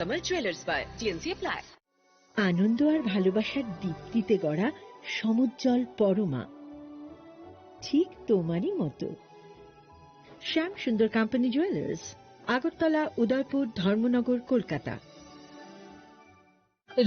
Kamal Jewelers by TNC Apply. আনন্দ আর ভালোবাসার দীপ্তিতে গড়া সমুজ্জ্বল পরমা, ঠিক তোমারই মতো। শ্যাম Sundar company jewellers, Agartala, Udaipur, Dharmanagar, Kolkata.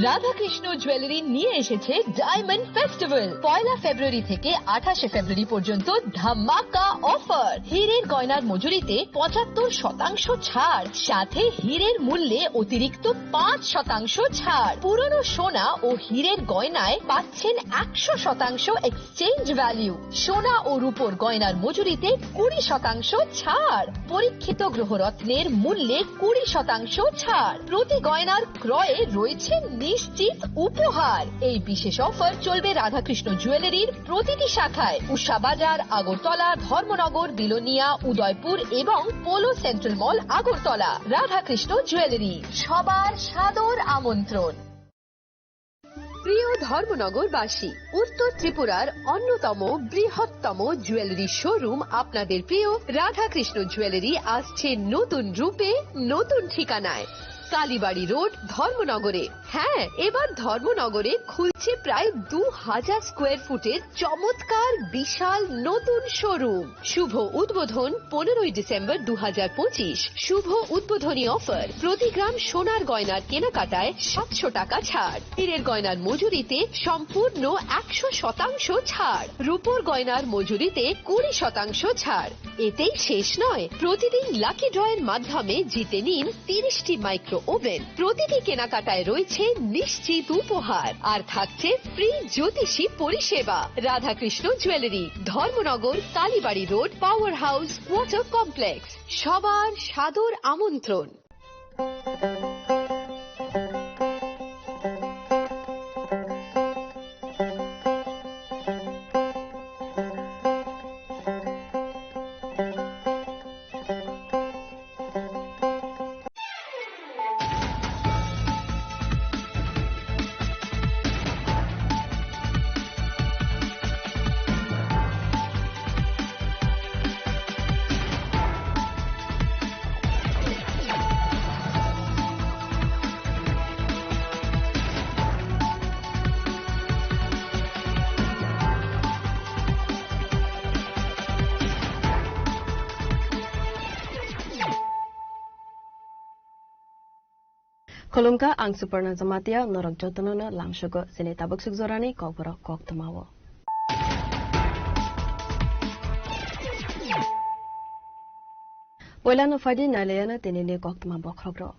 Radhakrishna jewellery নিয়ে এসেছে ডায়মন্ড ফেস্টিভ্যাল। 1 ফেব্রুয়ারি থেকে 28 ফেব্রুয়ারি পর্যন্ত ধামাকা অফার। হীরের গয়নার মজুরিতে 75% ছাড়, সাথে হীরের মূল্যে অতিরিক্ত 5% ছাড়। পুরনো সোনা ও হীরের গয়নায় পাচ্ছেন 100% এক্সচেঞ্জ ভ্যালু। সোনা ও রূপোর গয়নার মজুরিতে 20% ছাড়। পরীক্ষিত গ্রহরত্নের মূল্যে 20% ছাড়। প্রতি গয়নার ক্রয়ে রয়েছে নিশ্চিত উপহার। এই বিশেষ অফার চলবে রাধাকৃষ্ণ জুয়েলারির প্রতিটি শাখায়, উষা বাজার, আগরতলা, ধর্মনগর, বিলোনিয়া, উদয়পুর এবং পোলো সেন্ট্রাল মল, আগরতলা। রাধাকৃষ্ণ জুয়েলারি, সবার সাদর আমন্ত্রণ। প্রিয় ধর্মনগরবাসী, উত্তর ত্রিপুরার অন্যতম বৃহত্তম জুয়েলারি শোরুম আপনাদের প্রিয় রাধাকৃষ্ণ জুয়েলারি আসছে নতুন রূপে, নতুন ঠিকানায়। কালীবাড়ি রোড, ধর্মনগরে। হ্যাঁ, এবার ধর্মনগরে খুলছে প্রায় 2000 স্কোয়ার ফুটের চমৎকার বিশাল নতুন শোরুম। শুভ উদ্বোধন 15 ডিসেম্বর 2025। শুভ উদ্বোধনী অফার, প্রতি গ্রাম সোনার গয়নার কেনাকাটায় 700 টাকা ছাড়। হীরের গয়নার মজুরিতে সম্পূর্ণ 100% ছাড়। রূপোর গয়নার মজুরিতে 20% ছাড়। এতেই শেষ নয়, প্রতিদিন লাকি ড্রয়ের মাধ্যমে জিতে নিন 30টি মাইক্রো ওভেন। প্রতিটি কেনাকাটায় রয়েছে নিশ্চিত উপহার, আর থাকছে ফ্রি জ্যোতিষী পরিষেবা। Radhakrishna jewellery, Dharmanagar, Kalibari road, power house, water complex. সবার সাদর আমন্ত্রণ। Kolumka ang Superna Zamatia Norok Jotonono Lamshugo Sine Tabuk Sugzorani Kokboro Koktamawo. Oilano Fadi Nalayana Tenine Koktama Bokrobro.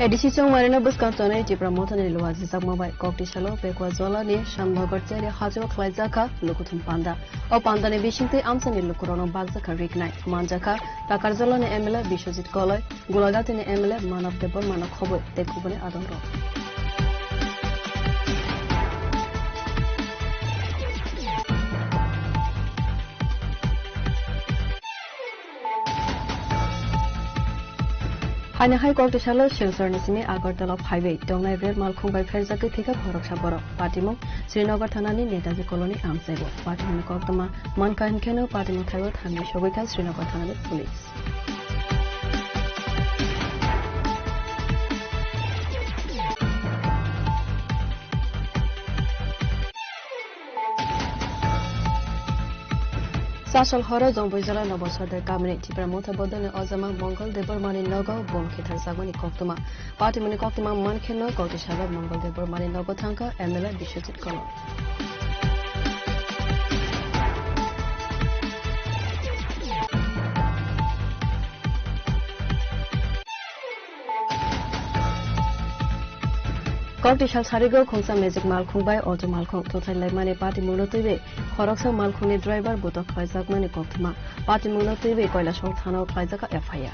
Edishisong Marina Buscantone Jibramotan Luazi Sagmabai Kokti Shalo Pekwa Zola ni Shambhagorte Hajo Klaizaka Lukutum Panda O Pandane Bishinte Amsani Lukurono Bagzaka Rignai Manjaka Takarzola ne Emile Bishojit Koloi Gulagati ne Emile Manov Debor Manok Hobo Tekubane Adonro Hanya High Court Shallow Shilsor Nisini Agortala Highway, Dongai Red Malkung by Ferzaki Tika Horokshaporo, Patimo, Srinagar Tanani, Netazi Colony, Amsego, Patimo Koktama, Manka and Keno, Patimo Tyrot, Hamishovika, Srinagar Tanani Police. Sasol Horo Zombizala Nobosada Kamini, Tipramota Bodane Ozama, Mongol, Debormani Nogo, Bomkitar Sagoni Koktuma, Patimani Koktuma, Mankino, Gotishala, Mongol, Debormani Nogo Tanka, Emila Bishutit Color. Koktishal Sarigo, Kongsa Magic Malkung by Auto Malkung, Total Lemani Party Munotive, Horoksa Malkuni driver, Butok Kaizakmani Koktuma, Party Munotive, Koila Shotano Kaizaka FIA.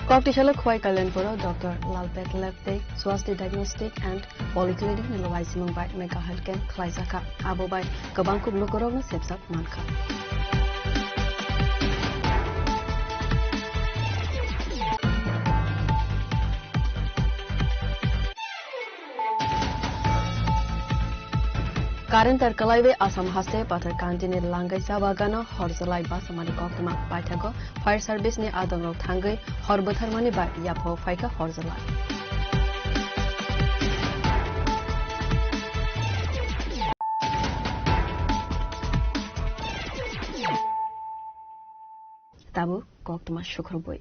Koktishalo Kwai Kalenpuro, Dr. Lalpet Lepte, Swasti Diagnostic and Polyclinic Niloisimung by Mega Healthcare, Klaizaka, Abo by Kabangkub Lukorona, Sepsak Manka. Current আর কালাইবে আসাম হাসে পাথার কান্টিনি লাঙ্গাই চা বাগানো হরজলাই বাসামানি কক্তমা পাইথাগো fire সার্ভিসनि আদংরাव थांगै हरबोथारमानि बा याफो फाइका हरजला Tabo कक्तमा सुखरबोय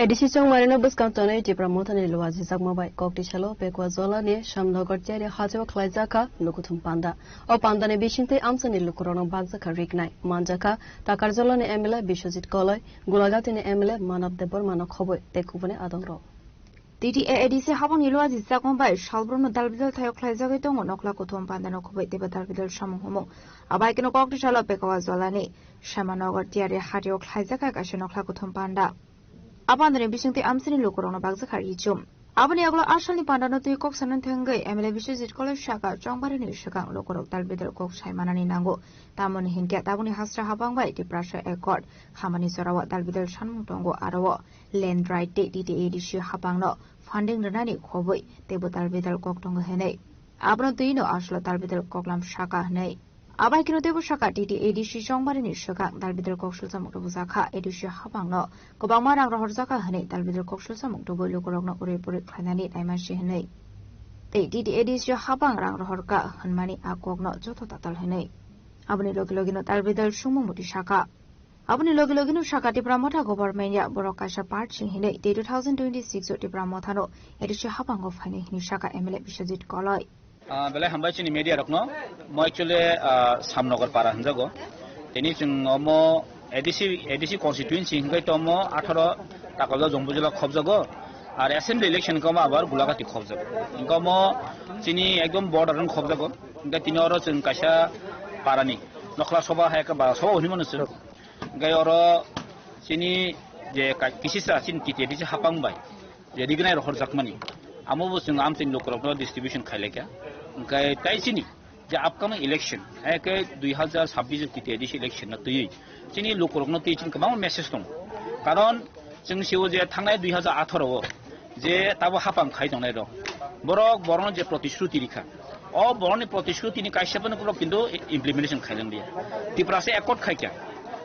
ADC चंमारिनो बुसकांतने Tipra मोथानि लुवाजि जागमाबाय कक्ति सालो बेकवा जलानि सामनगर Jerry हाजो खलाइजाखा लुकुथुम पान्दा ओ पान्दानि बिसिंते आमसानि लुकुरनो बागजाखा रिगनाय मानजाखा ताकार जलानि एमएलए बिश्वजित कलय गुलागातिनि एमएलए मानब देबर मानक खबय तेकुबने आदंरो TTA एडिसि हाबां लुवाजि जागमाबाय सालब्रनो दालबिदल थायो खलाइजागै दङ नखला कुथुम पान्दानो खबय देबा दालबिदल सामुं हमो आबायकिनो कक्ति सालो बेकवा जलानि सामनगर जेरि हाजो खलाइजाखा गासै नखला कुथुम पान्दा Abandone bisingti amsini lukurong bagzakhar ichum. Abani aglo ashalni pandano tui kok sanan thengai MLA Biswajit Kole Shaka Chongbarini Shakang lukurok dalbidal kok saimanani nango. Tamoni hinkia tabuni hasra habangbai di prasha ekord. Hamani sorawa dalbidal shanmung tongo arawo. Land right day TTA dishu habangno. Funding renani khoboi. Tebu dalbidal kok tongo henei. Abano tuino ashlo dalbidal kok lam shaka henei. Abai kino tebu shaka TTA dishu Chongbarini Shakang dalbidal kok shulsa mukto buzakha edishu habangno. Kobangma rang rohor zaka henei dalbidal kok shulsa mukto boi lukurokno ure-pure khanani taimashi henei. Te TTA dishu habang rang rohor ka hanmani akokno joto tatal henei. Abani logi-logino dalbidal shumung muti shaka. Abani logi-logino shaka ti pramotha government ya borokasha part sing henei te 2026 ti pramothano edishu habango phane hini shaka MLA Biswajit Koloy. Bela hambai chini media rokno mo actually samnogar para hanjago teni chung omo ADC constituency hingai tomo 18 takala jongbujula khobjago আর assembly election kama abar gulagati khobjago ingamo chini ekdom border ran khobjago inga tini oro chung kaisa parani nokla soba haika ba soba honi manus gai oro chini je kisisa chini TTA hapangbai je dignai rohor jakmani amobo chung amtin lokrokno distribution khaileka gai tai chini যে upcoming election একে 2026 TTA election না তুই চিনি লোকরকনো তুই চিন গোबां message দं কারণ जों save जे थांनाय 2018 जे ताबो हापां खाइ दंनाय दं बरन जे प्रतिश्रुति रिखा अ बरनि प्रतिश्रुतिनि कायसेबनो ग्रुप किन्तु इमप्लिमेन्टेशन खाइदों दिया तिप्रासे एकर्ड खाइका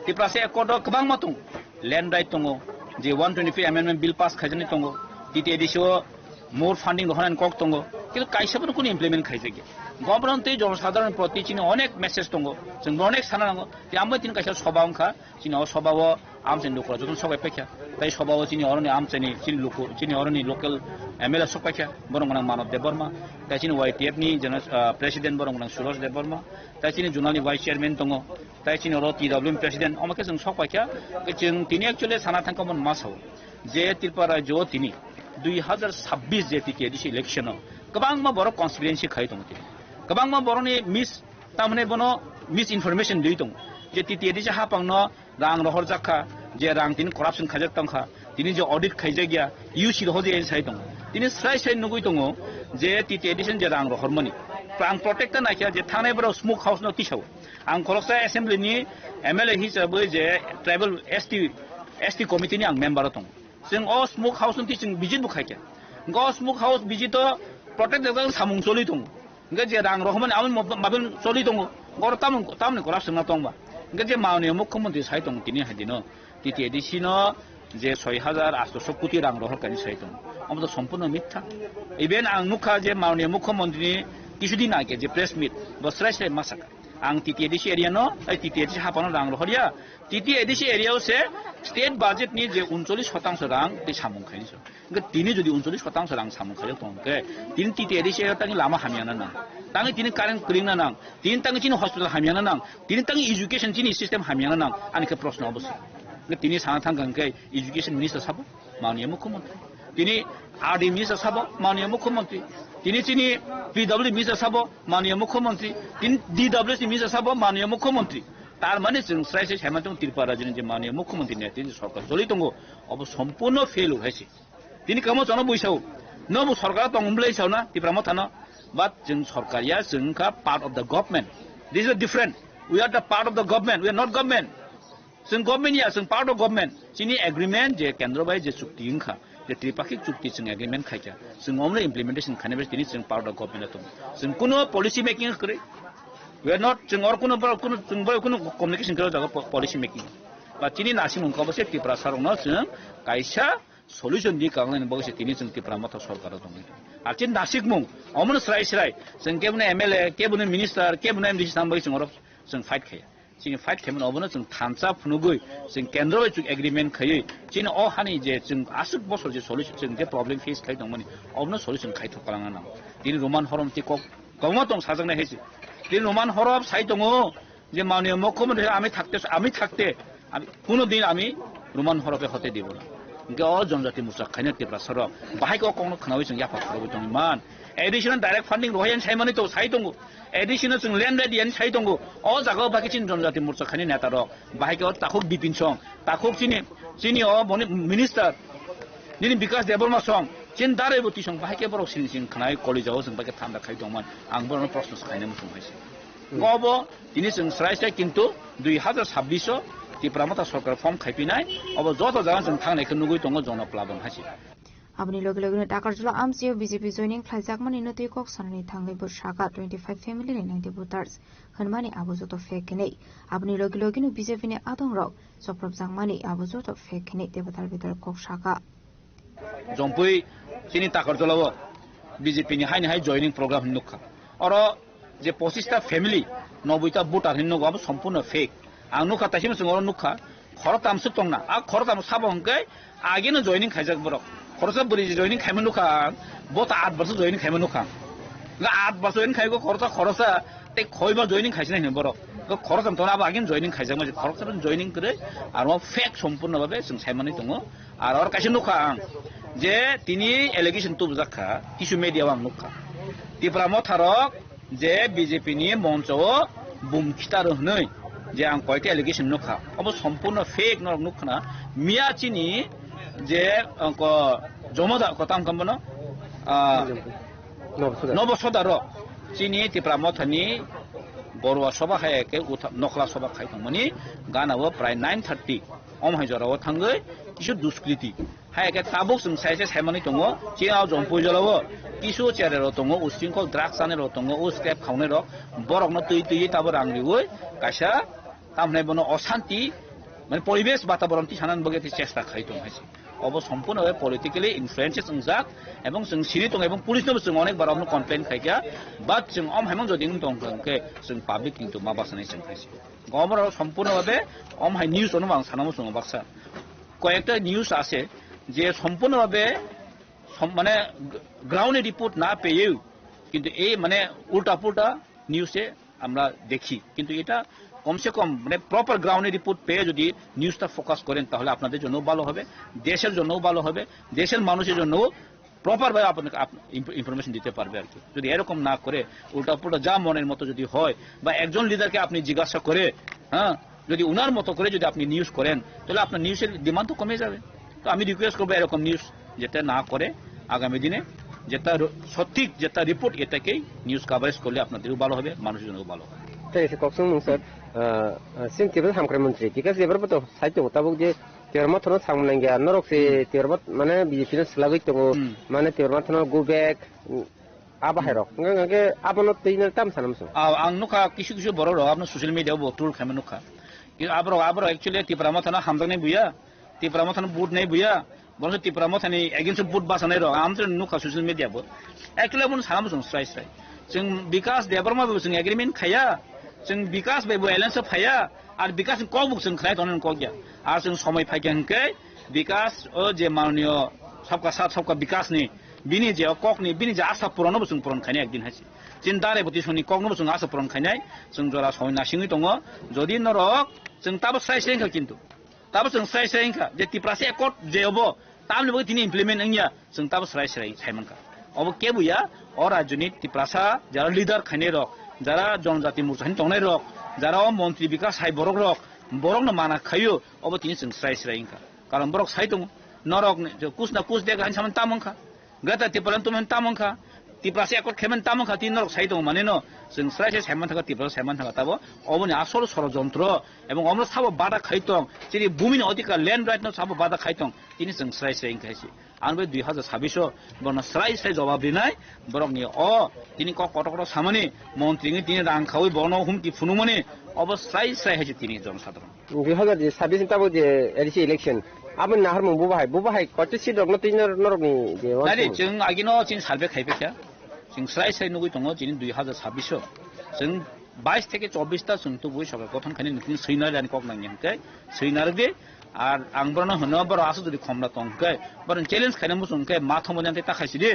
तिप्रासे एकर्ड गोबां मा दं लैंड राइट दं जे 125 अमेंडमेंट बिल पास खाइजनि दं TTA मोर फान्डिंग होनानै कक दं किन्तु कायसेबनो कुन इमप्लिमेन्ट खाइजगे गभर्नमेंट जनसाधारण प्रति चिनि अनेक मेसेज दं जों अनेक सानांगो जे आमबो दिन कायसा सभांखा चिनि सभाव आमचेन लोकरा जतन सबाय पाइखा ताइ सभाव चिनि अरनि आमचेनि चिनि लोक चिनि अरनि लोकल MLA सपाइखा बरंगना मानव देबर्मा ताइ चिनि YTF नि जनरल प्रेसिडेंट बरंगना सुरज देबर्मा ताइ चिनि जुनालनि वाइस चेयरमैन दं ताइ चिनि अर TWM प्रेसिडेंट अमके जों सपाइखा जों तिनि एक्चुअली साना थांखमन मासाव जे त्रिपुरा जो तिनि 2026 जे TTA इलेक्शन गोबां मा बर कन्सिकुएन्सि खाइ दं गोबां मा बरनि मिस तामने बनो मिस इनफरमेशन दै दं जे TTA हापांनो रां रहर जाखा जे रां दिन करप्शन खाजक तंखा दिनि जे ऑडिट खाइजे गया UC रह जे साइ दं दिनि स्राय साइ नुगै दं जे TTA जे रां रहर मनि प्रां प्रोटेक्ट नाखिया जे थानाय बर स्मोक हाउस न तिसाव आं खलकसा एसेम्बली नि MLA हिसाबै जे ट्राइबल ST कमिटि नि आं मेम्बार दं जों अ स्मोक हाउस नि तिसिं बिजित बुखाइके ग स्मोक हाउस बिजित प्रोटेक्ट जों सामुं चलि दं गे जे रां रहमन आमन माबेन चलि दं गर तामन करप्शन न दंबा गे जे माननीय मुख्यमंत्री साइ दं तिनि हादिनो TTA न जे 6800 कोटी रां रहर कानि साइ दं अमतो सम्पूर्ण मिथ्या इभेन आं नुखा जे माननीय मुख्यमंत्री किछुदिन आगे जे प्रेस मीट बस्राय मासाका आं TTA एरिया न TTA हापानो रां रहरिया TTA एरिया से स्टेट बाजेट नि जे 39% रां बे सामुं खाइनिसो गे तिनि जदि 39% रां सामुं खाइयो तंके तिनि TTA एरिया तानि लामा हामियाना ना ताङै तिनि कारेन्ट क्लिंना नां तिनि ताङै चिनि हस्पिटाल हामियाना नां तिनि ताङै एजुकेशन चिनि सिस्टेम हामियाना नां आनिके प्रश्न अबस गे तिनि साना थांगंके एजुकेशन मिनिस्टार साबो माननीय मुख्यमंत्री तिनि RD मिनिस्टार साबो माननीय मुख्यमंत्री तिनि चिनि PW मिनिस्टार साबो माननीय मुख्यमंत्री तिनि DWC मिनिस्टार साबो माननीय मुख्यमंत्री तार माने जों स्रायसे साइमाथों त्रिपुरा राज्यनि जे माननीय मुख्यमंत्री ने तिनि सरकार चलि दंगो अब सम्पूर्ण फेल होइसे तिनि कामो जन बुइसाव न बु सरकार दंब्लै सावना त्रिपुरा मथानो but जों सरकारिया जोंका part of the government this is different we are the part of the government we are not government जों गभर्नमेन्टनिया जों पार्ट अफ गभर्नमेन्ट जोंनि एग्रिमेन्ट जे केन्द्र बाय जे चुक्ति ओंखा जे त्रिपाक्षिक चुक्ति जों एग्रिमेन्ट खायजा जों अमनो इमप्लिमेन्टेसन खानाय दिनै जों पार्ट अफ गभर्नमेन्ट दं जों कुनो पलिसि मेकिं करे वी आर नट जों और कुनो कम्युनिकेसन करे जागो पलिसि मेकिं बा दिनै नासिम ओंखाबसे त्रिपुरा सरकारनो जों कायसा सल्युशन दि कांगन बगसे दिनै जों त्रिपुरा मथा सरकार दं आर दिन नासिक मुं अमनो स्राय जों केबने एमएलए केबने मिनिस्टार केबने एमडि सामबाय जों फाइट खाया जों फाइट खायमोन अबनो जों थानसा फुनुगै जों केन्द्र बाय जों एग्रिमेन्ट खायै जों अ हानि जे जों आसुक बसर जे सल्युशन जों जे प्रब्लेम फेस खाय दंमोन अबनो सल्युशन खायथ खालाङा नां दिनै रमान हरम ति कक गंगा दं साजोंनाय हैसि दिनै रमान हरम साइ दङ जे माननीय मुख्यमंत्री আমি থাকতে কোনো দিন আমি রমান হরপে হতে দেব না गे अ जनजाति मोर्चा खायनो त्रिपुरा सरकार बाहाय को कोनो खनावै जों याफा खालामबाय दं मान एडिशनल डाइरेक्ट फंडिंग रहायन सायमानि तो साइ दङ एडिशनल जों लेन्ड रेडियन साइ दङ अ जागाव बाकी चिन जनजाति मोर्चा खायनो नेता र बाहाय को ताखुक बिपिन सं ताखुक चिनि अ मिनिस्टार दिनै विकास देबरमा सं चिन दारेबती सं बाहाय के बरक सिन खानाय कलेजाव जों बाके थान्दा खाय दंमोन आं बरनो प्रश्न खायनो मुसुं हायसि गबो दिनै जों स्राय किन्तु 2026 त्रिपुरा मथा सरकार फर्म खायफिनाय अब जत जागा जों थांनायखौ नुगै दङ जन प्लाबन हासि abni logilogino Dakarjula amsio BJP joining Klaijakmani notui kok sanani thangai burshaka 25 family ni 90 voters khanmani abujoto fake nei abni logilogino BJP ni adong rok soprop jangmani abujoto fake nei debatar bitar kok shaka jompui chini Dakarjula BJP ni hai joining program nukha oro je 25 ta family 90 ta voter hinno go সম্পূর্ণ fake ang nukha tasim sungor nukha khorotam sutongna a khorotam sabongkai ageno joining khaijak borok खरसा बुरी joining खायमन नुखा बहुत 8 वर्ष joining खायमन नुखा ला 8 वर्ष joining खायगो खरसा ते खयबा joining खायसिना हिन बरो तो खरसा त अब आगिन जॉइनिंग खायजाक मा खरसा जॉइनिंग करे आरो फेक सम्पूर्ण भाबे जों सायमानि दङ आरो कायसे नुखा जे तिनि एलिगेशन तु जाखा किसु मिडियाव आं नुखा त्रिपुरा मथारक जे बीजेपी नि मन्चो बुमखितार हनै जे आं कयटा एलिगेशन नुखा अब सम्पूर्ण फेक नरक नुखना मियाचिनि जे अंको जमदा कताम कम्बनो नबसदार चिनि त्रिपुरा मथानि बरवा सभा हायके नखला सभा खायथमनि गानावो प्राय 9:30 अम हायजराव थांगै किसु दुष्कृति हायके ताबुक जों साइसे सायमानि दङ चिआव जंपुजलाव किसु चेरेरो दङ उसिंखौ ड्राग्स आनेरो दङ उ स्टेप खावनेरो बरकनो तै ताबो रांलिवै कासा तामने बनो अशान्ति माने परिवेश वातावरण ति सानान बगे चेष्टा खायथम हायसि अब सम्पूर्ण पलिटिकली इनफ्लुएंसेस जाक एवं जों सिरि दं एवं पुलिसनोबो जों अनेक बार हमनो कमप्लेन खायगा बाट जों अम हायमन जदि दं के जों पाब्लिक किन्तु मा बासनाय जों खायसि गमराव सम्पूर्ण भाबे अम हाय निउज अनु आं सानामो जों बाक्सा कयेकटा निउज आसे जे सम्पूर्ण भाबे माने ग्राउंड रिपोर्ट ना पेयो किन्तु ए माने उल्टा पुल्टा निउजे আমরা দেখি কিন্তু এটা কমসে কম মানে প্রপার গ্রাউন্ড রিপোর্ট পেয়ে যদি নিউজটা ফোকাস করেন তাহলে আপনাদের জন্য ভালো হবে দেশের জন্যও ভালো হবে দেশের মানুষের জন্য প্রপার ভাবে আপনাকে ইনফরমেশন দিতে পারবে আর কি যদি এরকম না করে উল্টাপুল্টা যা মনের মতো যদি হয় বা একজন লিডারকে আপনি জিজ্ঞাসা করে হ্যাঁ যদি উনার মতো করে যদি আপনি নিউজ করেন তাহলে আপনার নিউজের ডিমান্ড তো কমে যাবে তো আমি রিকোয়েস্ট করব এরকম নিউজ যেটা না করে আগামী দিনে যেটা সঠিক যেটা রিপোর্ট এটাকেই নিউজ কভারেজ করলে আপনাদেরও ভালো হবে মানুষের জন্য ভালো হবে তাই এসে কক্সং স্যার সিং টিবল হামক্রাই মন্ত্রী ঠিক আছে এবার তো সাহিত্য তাবুক যে তেরমা থন সামলাঙ্গিয়া নরকসে তেরমা মানে বিজেপি নে স্লাগৈ তো মানে তেরমা থন গো ব্যাক আবাহারক নগে আপন তৈন তাম সানামসো আং নুখা কিছু বড় র আপনি সোশ্যাল মিডিয়াও বটুল খামে নুখা কিন্তু আবর एक्चुअली त्रिपुरा थना हामदंगनै बुया त्रिपुरा थना बुट नै बुया बन त्रिपुरा थनि एगेन्स्ट बुट बासनाय र आमत्र नुखा सोशल मिडिया बो एक्चुअली बन सानामसो स्राय जों विकास देबरमा जों एग्रीमेंट खाया जों विकास बेबो एलायंस फाया आर विकास कबुक जों खाय तनन कगया आर जों समय फायगनके विकास ओ जे माननीय सबका साथ सबका विकास नि बिनि जे ककनि बिनि जे आशा पूरण जों पूरण खायनाय एकदिन हासि चिन्तारे बतिसनि ककनो जों आशा पूरण खायनाय जों जरा समय नासिङै दङ जदि नरक जों ताबो स्रायस्रायखा किन्तु ताबो जों स्रायस्रायखा जे त्रिपुरासे एकट जेबो तामले बगे तिनि इमप्लिमेन्ट अंगिया जों ताबो स्रायस्राय सायमनखा अब के बुया और राजनी त्रिपुरासा যারা লিডার খাইনে রক যারা জনজাতি মোর্চা হিন তংনাই রক যারা মন্ত্রী বিকাশ হাই বরক রক বরক না মানা খাইयो अब तिनि जों स्रायस्राय इंखा कारण बरक साइ दङ नरक कुछ ना कुछ देगा हान सामान तामंखा गता त्रिपुरा तुमन तामंखा तिप्रासे एकट खेमेन तामो खाति नरक साइ दङ माने न जों स्राइसे साइमान थाखा तिप्रा साइमान थाखा ताबो अबनि आसल षড়যন্ত্র এবং আমরা সাবো বাধা খাইতং যিনি ভূমির অধিকার ল্যান্ড রাইট ন সাবো বাধা খাইতং তিনি जों স্রাইसे इंखायसि आं बे 2026 बन स्राइसे जवाब दिनाय बरकनि তিনি কটকট সামনে মন্ত্রীনি তিনি রাংখাওই বন হুমকি ফুনুমনে अब स्राइसे हायसि তিনি জনসাধারণ 2026 ताबो जे एडिसि इलेक्शन आबो नाहार मु बुबाहाय कति सिट रगनो तिन नरकनि जे नारि जों आगिनो चिन सार्भे खाइबेखा जों स्राइसे नुगै दङ जिनि 2026 जों 22 থেকে 24 ता जों तो बय सरकार गठन खानि नोंनि सैनारानि कक नांनि हनकै सैनारदे আর आंबरनो हनो बर आसु जुदि खमला तंकै बर চ্যালেঞ্জ खाइना मुसुंकै माथमोनते ताखाइसिदि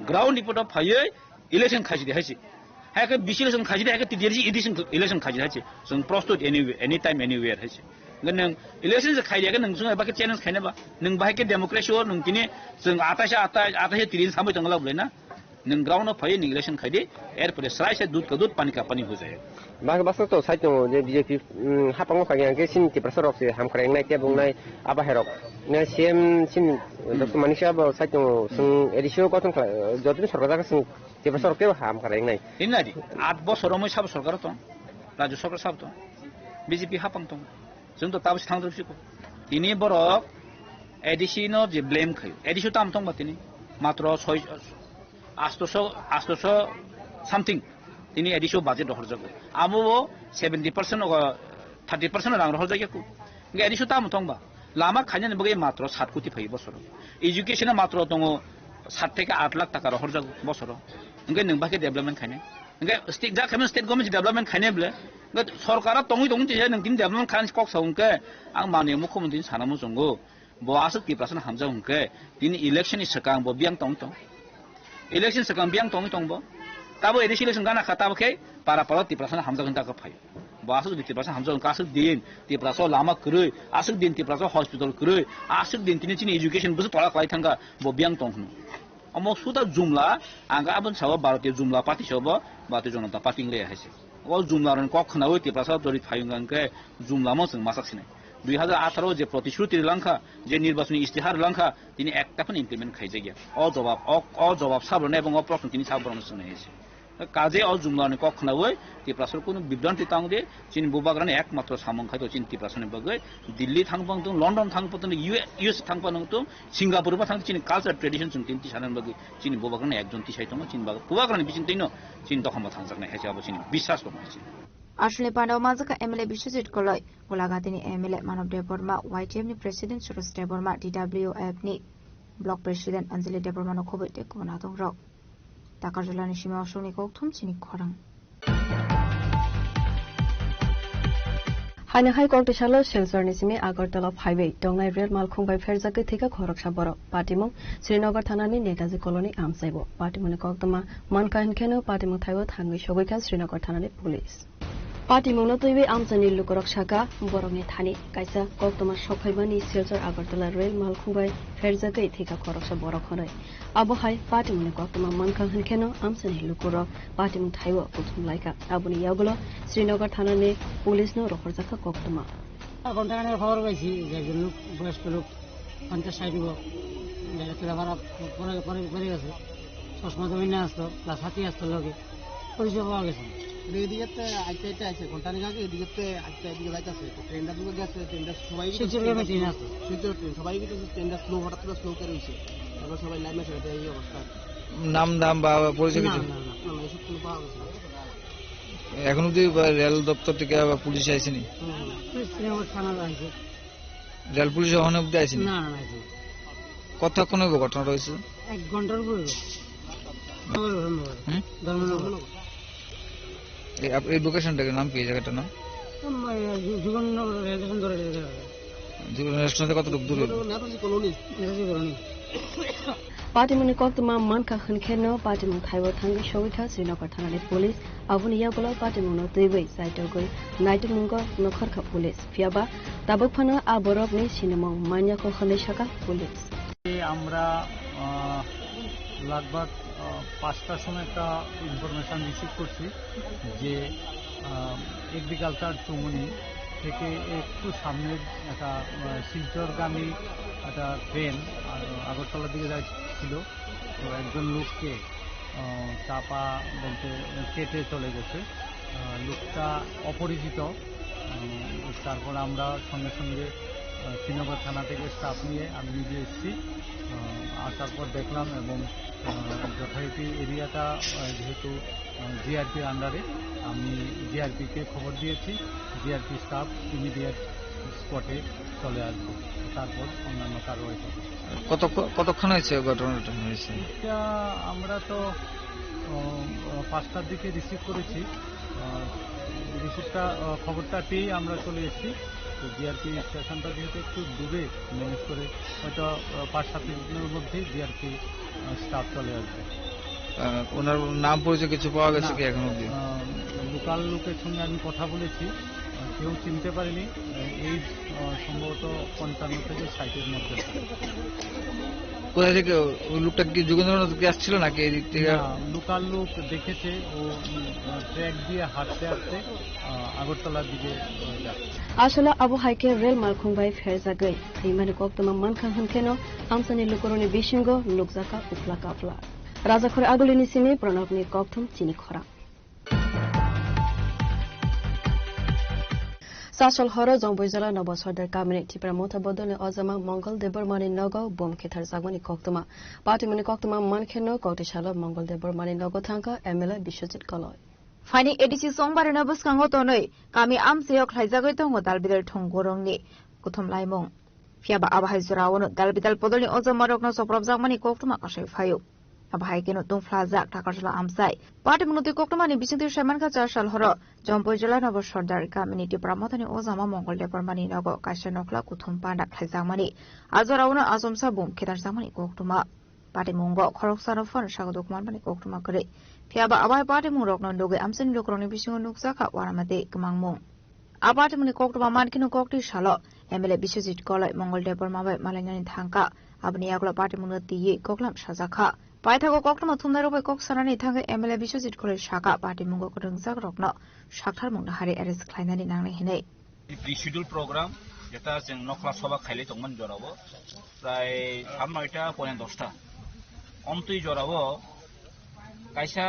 ग्राउन्ड रिपोर्ट फायै इलेक्शन खाइसिदि हाइसि हायके बिसिलेसन खाइसिदि हायके तिदिरजि एडिशन इलेक्शन खाइसिदि हाइसि जों प्रस्तुत एनी टाइम एनीवेयर हाइसि नों इलेक्शन जे खाइदियाके नों जों बाके চ্যালেঞ্ज खाइनोबा नों बाहायके डेमोक्रेसि ओ नों तिनि जों 28 तिरिन सामै तंगला बुलायना नों ग्राउन्ड फायै इलेक्शन खाइदि एरपरे स्राइसे दूध का दूध पानी का पानी हो जाय बाग बास तो साइतो जे बीजेपी हापांगो खागियाके सिन तिप्रासरक से हामख्रायनाय ते बुंनाय आबाहेरक ने सेम सिन डॉक्टर मनीषा बा साइतो जों एडिसिओ गठन जतिन सरकार जागा जों तिप्रासरक के हामख्रायनाय इनादि 8 बोसोराव मै साब सरकार दं राज्य सरकार साब दं बीजेपी हापां दं जों तो ताबस थांद्रसिको तिनि बरक एडिसिनो जे ब्लेम खायो एडिसिओ ताम दं बातिनि मात्र 800 something তিনি এডিশো বাজেট হর যাগো আমো 70% ও 30% রাং হর যাগো গে এডিশো তাম তংবা লামা খাইনে বগে মাত্র 7 কোটি ফাই বছর এডুকেশনে মাত্র দङ 7 থেকে 8 লাখ টাকা হর যাগো বছর গে नों बाके डेभलपमेन्ट खाइने गे स्टेट जा खाइने स्टेट गभर्नमेन्ट डेभलपमेन्ट खाइने ब्ले गे सरकारा तङै जे नों दिन डेभलपमेन्ट खाइने कक साउंके आं माने मुख्यमन्त्री सानामु जंगो बआसो तिप्रासन हामजा हुंके दिन इलेक्शन इ सकां ब बियां तङ इलेक्शन सकां बियां तङ ताबो एडिसि इलेक्शन गाना खाताबो खे पारा तिप्रासन हामजा घंटा का फाय बासो तिप्रासन हामजा कासो दिन तिप्रासो लामा करै आसो दिन तिप्रासो हस्पिटल करै आसो दिन तिनि चिनि एजुकेशन बुझ तला क्लाइ थांगा ब बियां तङ अमो सुदा जुमला आंगा आबन साबो भारतीय जुमला पार्टी सबो भारतीय जनता पार्टी ले हाइसे ओ जुमलारन कक खनावै तिप्रासो दरि फायंगांके जुमलामो जों मासाखसिनाय 2018 जे प्रतिश्रुति लंखा जे निर्वाचन इस्तिहार लंखा तिनि एकटा पनि इमप्लिमेन्ट खाइजागिया अ जवाब साबरने एवं अ प्रश्न तिनि साबरन सुनायसे काजे अ जुमलानि कखनावै तिप्रासर कुनु बिब्रान्ति तांदे चिन बुबाग्रानि एकमात्र सामं खाइतो चिन तिप्रासनि बगै दिल्ली थांबं तो लन्डन थांबं तो यूएस थांबं तो सिंगापुर बा थांग चिन कल्चर ट्रेडिशन जों तिनति सानन बगै चिन बुबाग्रानि एकजन तिसाइतम चिन बुबाग्रानि बिचिन तैनो चिन दखमा थांजाकनाय हाइसे अब चिन विश्वास दं আসলে পান্ডাও মাজকা এমএলএ বিশ্বজিৎ কলয় গোলাঘাটনি এমএলএ মানব দেববর্মা ওয়াইটিএম নি প্রেসিডেন্ট সুরেশ দেববর্মা ডিডব্লিউএফ নি ব্লক প্রেসিডেন্ট অঞ্জলি দেববর্মা নখবইতে কোনা দং রক টাকা জলানি সীমা অসনি কৌথম চিনি খরাং हाइनाहाय कक्टेसालो शिलचरनि सिमे आगरतला फाइवे दंनाय रेल मालखुंबाय फेरजागै थेका खरकसा बर पाटिमं श्रीनगर थानानि नेताजी कॉलोनी आमसाइबो पाटिमंनि कक्तमा मानकाहिनखेनो पाटिमं थाइबो थांगै सगैखा श्रीनगर थानानि पुलिस पाटिमंनो तैबे आमसानि लुकरकसाका बरकनि थानि काइसा कक्तमा सफाइबानि शिलचर आगरतला रेल मालखुंबाय फेरजागै थेका खरकसा बर खरै आबहाय पाटिमंनि कक्तमा मानकाहिनखेनो आमसानि लुकरक पाटिमं थाइबो कुथुमलाइका आबुनि यागुलो श्रीनगर थानानि पुलिसनो रखरजाका कक्तमा ঘন্টাখানে খবর পাইছি যে একজন লোক বয়স্ক লোক 50-60 পরে গেছে চশমা তো মিনে আসতো প্লাস হাতি আসতো লোকে পরিচয় পাওয়া গেছে এদিকে আইতে আছে ঘন্টাখানেক আগে এদিকে এদিকে যাইতেছে ট্রেনটা দুটো যাচ্ছে ট্রেনটা সবাই ট্রেন আসতো সবাই কিন্তু ট্রেনটা স্লো হঠাৎ করে স্লো করে হয়েছে তারপর সবাই লাইন মেসে এই অবস্থা নাম দাম বা পরিচয় কিছু না এসব কোনো পাওয়া গেছে এখন অব্দি রেল দপ্তর থেকে পুলিশ আইসেনি রেল পুলিশ ওখানে অব্দি আইসেনি কতক্ষণ হইব ঘটনাটা হয়েছে 1 ঘন্টার উপরে এই লোকেশনটাকে নাম কি জায়গাটার নাম জীবননগর রেল স্টেশন ধরে জীবন রেস্টুরেন্ট কতটুকু দূরে নেতাজি কলোনি पाटिमंनि कक्तमा मानकाहिनखेनो पाटिमं थाइबो थांगै सगैखा श्रीनगर थानानि पुलिस आबुनि यागुलो पाटिमंनो तैबै साइटगै नाइटमुंगो नखरखा पुलिस फियाबा ताबकफानो आबरबनि सिनेमं मान्याखौ खनेसाका पुलिस আমরা लगभग 5টার সময় একটা ইনফরমেশন রিসিভ করছি যে এগ্রিকালচার চৌমনি থেকে একটু সামনের একটা শিলচরগামী একটা ট্রেন আগরতলার দিকে যাচ্ছিল তো একজন লোককে চাপা বলতে কেটে চলে গেছে। লোকটা অপরিচিত। তারপর আমরা সঙ্গে সঙ্গে শ্রীনগর থানা থেকে স্টাফ নিয়ে আমি নিজে এসেছি। আসার পর দেখলাম এবং যথারীতি এরিয়াটা যেহেতু জিআরপির আন্ডারে, আমি জিআরপিকে খবর দিয়েছি। জিআরপি স্টাফ ইমিডিয়েট স্পটে চলে আসবে, তারপর অন্যান্য কারোয়াই হবে। কতক্ষণ হয়েছে ঘটনাটা হয়েছে? এটা আমরা তো 5টার দিকে রিসিভ করেছি। খবরটা পেয়েই আমরা চলে এসেছি। তো জিআরপি স্টেশনটা যেহেতু একটু দূরে, ম্যানেজ করে হয়তো 5-7 মিনিটের মধ্যে জিআরপি স্টাফ চলে আসবে। ওনার নাম পরিচয় কিছু পাওয়া গেছে কি এখন অবধি? লোকাল লোকের সঙ্গে আমি কথা বলেছি, কেউ চিনতে পারেনি। এই সম্ভবত 55 থেকে 60-এর মধ্যে। কোথায় থেকে ওই লোকটা কি যোগেন্দ্রনাথ থেকে আসছিল নাকি এই দিক থেকে? লোকাল লোক দেখেছে ও ট্র্যাক দিয়ে হাঁটতে হাঁটতে আগরতলার দিকে যাচ্ছে। আসলে আবু হাইকে রেল মালখুংবাই ফেরজাগৈ হিমানি কক্তমা মানখাং হানখেনো আমসানি লুকরনি বিশিঙ্গ লুকজাকা উফলা কাফলা রাজাখরে আগলিনি সিনে প্রণবনি কক্তম চিনি খরা सासल हर जंबुजला नबसरदार कामिनी टिप्रा मोथा बदलने अजमा मंगल देवर मानि नगौ बोम खेथार जागमनि कक्तमा पार्टीमनि कक्तमा मानखेनो कौटिशाला मंगल देवर मानि नगौ थांका एमएलए विश्वजित कलय फाइनि एडिसि सोमबार नबस्कांगो तनै कामी आमसेयक हाइजागै दङ दालबिदाल ठंगरंनि कुथम लाइमं फियाबा आबाहाय जरावनो दालबिदाल बदलनि अजमा रकना सप्रब जागमनि कक्तमा कासै फायो आबाहाय केनो तुंफ्लाजाक थाकारजला आमसाय पार्टी मुनति कक्तमानि बिसिंति सेमानखा चारसाल हर जम्पयजला नबसरदार कम्युनिटि प्रामथनि ओजामा मंगल देवरमानि नग कायसा नखला कुथुम पांडा खायजामानि आजरावनो आजमसा बुम खेदार जामानि कक्तमा पार्टी मुंग खरकसानो फन सागदक मानमानि कक्तमा करे फियाबा आबाहाय पार्टी मुं रकनो लोगे आमसिन लोकरनि बिसिंग नुकजाखा वारामाते गमांगमुं आपार्टी मुनि कक्तमा मानखिनो कक्ति सालो एमएलए विश्वजित कलय मंगल देवरमाबाय मालायनानि थांका आबनि आगला पार्टी मुनो तिये कक्लाम साजाखा पाइथागो कक्तमा थुमनारोबाय कक्सानानि थांगा एमएलए विश्वजित कलय साका पार्टी मुंगो रंजाक रकनो साक्थार मुंनो हारि एरेस्ट खालायनानि नांनाय हिनै प्रिशिड्यूल प्रोग्राम जेटा जों नखला सभा खायले दंमोन जरावो प्राय 9टा पयेन 10टा अमतुय जरावो कायसा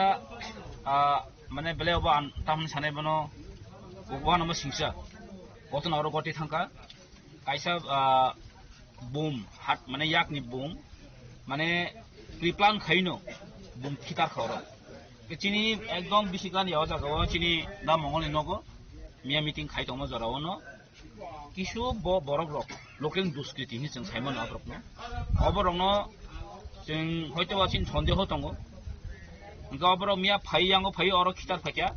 माने बेलेबा तामनि सानाय बनो भगवान नम सिंसा गतन और गति थांका कायसा बुम हाट माने याकनि बुम माने प्रिप्लान खाइनो बुम खितार खरो चिनी एकदम बिसिकान याव जागो चिनी दा मंगलनि नगो मिया मीटिंग खाइ दङ जरावनो किसु बरक रक लोकेल दुष्कृति नि जों साइमन आब्रकनो अबरनो जों हयतो आसिन सन्देह दङ गाबर मिया फाइयांगो फाइ और खितार फाक्या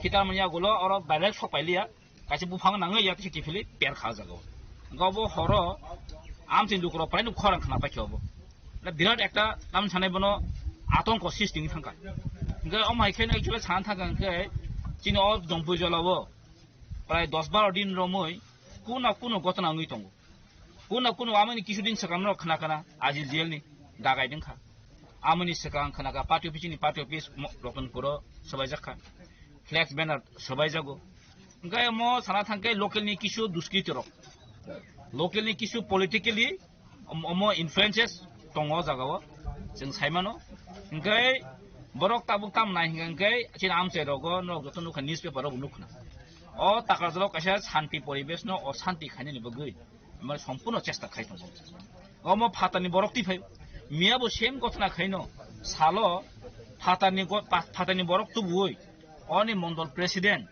खितार मनिया गलो और डाइरेक्ट सपाइलिया कासे बुफां नाङो या तिखि फिलि पेर खा जागो गाबो हरो आमसिन दुकरो प्रायनो खरां खाना पाखियाबो बिराट एक नाम सानाय बनो आतंक सृष्टि थांका ओंखाय अमायखेन एक्चुअली सान थांका ओंखाय चिनि अ जंपुय जलावो प्राय 10-12 दिन रमै कुना कुनो घटना नुइ दङ कुना आमनि किछु दिन सकामनो खाना आजि जेलनि दागायदोंखा आमनि सकां खानाका पार्टी अफिस रतनपुर सबाय जाखा फ्लेक्स बैनर सबाय जागो ओंखाय म साना थांखाय लोकेलनि किछु दुष्कृति रक लोकेलनि किछु पलिटिकली म इनफ्लुएंसेस दङ जागाव जों साइमानो ओंखाय बरक ताबुक ताम नायहिंगाय चिन आमसे रगो न जतन नुखा न्यूज पेपर रग नुखना अ ताकारजल कायसा शान्ति परिवेश न अशान्ति खाइनि बगै म सम्पूर्ण चेष्टा खाइ दङ अ म फातानि बरक ति फाइ मियाबो सेम घटना खाइनो सालो फातानि बरक तु बुइ अनि मण्डल प्रेसिडेन्ट